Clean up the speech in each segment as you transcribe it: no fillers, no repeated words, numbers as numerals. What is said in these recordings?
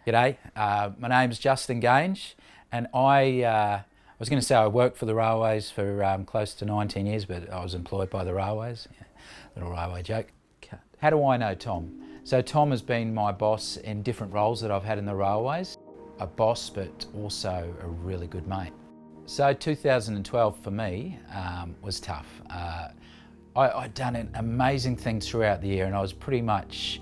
G'day, my name's Justin Geange, and I was going to say I worked for the railways for close to 19 years, but I was employed by the railways. Yeah, little railway joke. How do I know Tom? So Tom has been my boss in different roles that I've had in the railways. A boss, but also a really good mate. So 2012 for me was tough. I'd done amazing things throughout the year, and I was pretty much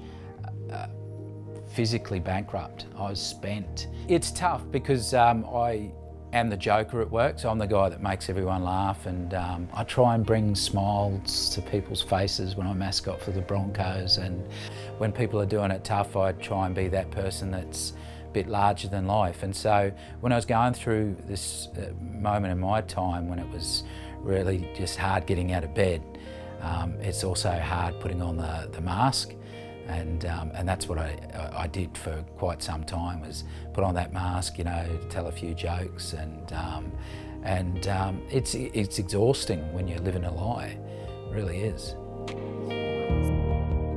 physically bankrupt. I was spent. It's tough because I am the joker at work, so I'm the guy that makes everyone laugh, and I try and bring smiles to people's faces when I mascot for the Broncos, and when people are doing it tough, I try and be that person that's a bit larger than life. And so when I was going through this moment in my time when it was really just hard getting out of bed, it's also hard putting on the mask. And that's what I did for quite some time, was put on that mask, you know, tell a few jokes, and it's exhausting when you're living a lie, it really is.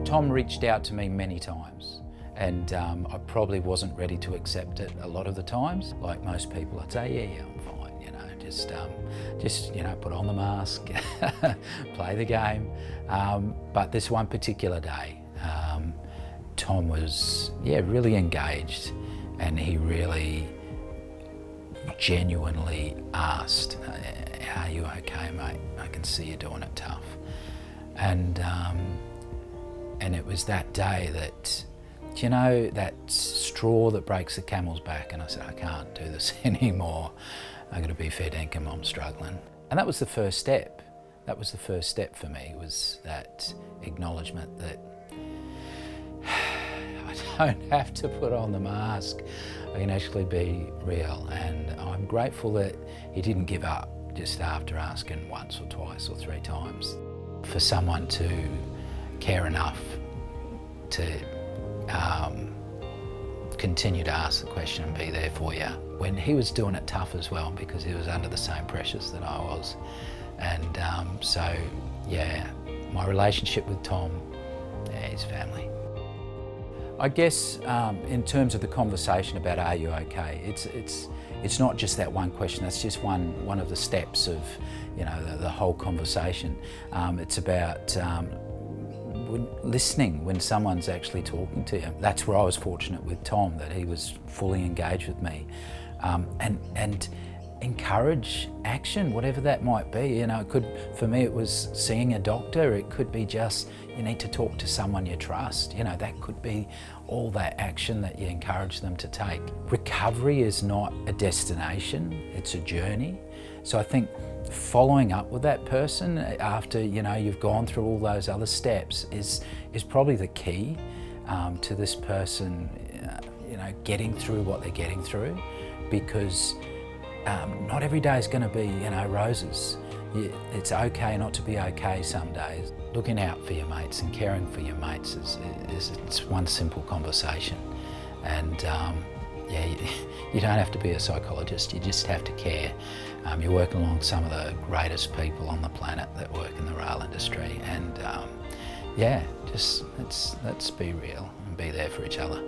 Tom reached out to me many times, and I probably wasn't ready to accept it a lot of the times. Like most people, I'd say, yeah, I'm fine, you know, just you know, put on the mask, play the game. But this one particular day, Tom was, really engaged, and he really genuinely asked, "Are you okay, mate? I can see you doing it tough." And it was that day that, you know, that straw that breaks the camel's back, and I said, I can't do this anymore. I've got to be fair dinkum, I'm struggling. And that was the first step. That was the first step for me, was that acknowledgement that I don't have to put on the mask. I can actually be real, and I'm grateful that he didn't give up just after asking once or twice or three times. For someone to care enough to continue to ask the question and be there for you when he was doing it tough as well, because he was under the same pressures that I was. And so, yeah, my relationship with Tom, is family. I guess in terms of the conversation about are you okay, it's not just that one question. That's just one of the steps of, you know, the whole conversation. It's about listening when someone's actually talking to you. That's where I was fortunate with Tom, that he was fully engaged with me, and encourage action, whatever that might be. You know, for me it was seeing a doctor. It could be just, you need to talk to someone you trust. You know, that could be all that action that you encourage them to take. Recovery is not a destination, it's a journey. So I think following up with that person after, you know, you've gone through all those other steps is probably the key to this person, you know, getting through what they're getting through, because not every day is going to be, you know, roses. It's okay not to be okay some days. Looking out for your mates and caring for your mates it's one simple conversation. And yeah, you don't have to be a psychologist, you just have to care. You're working along some of the greatest people on the planet that work in the rail industry, and yeah, just let's be real and be there for each other.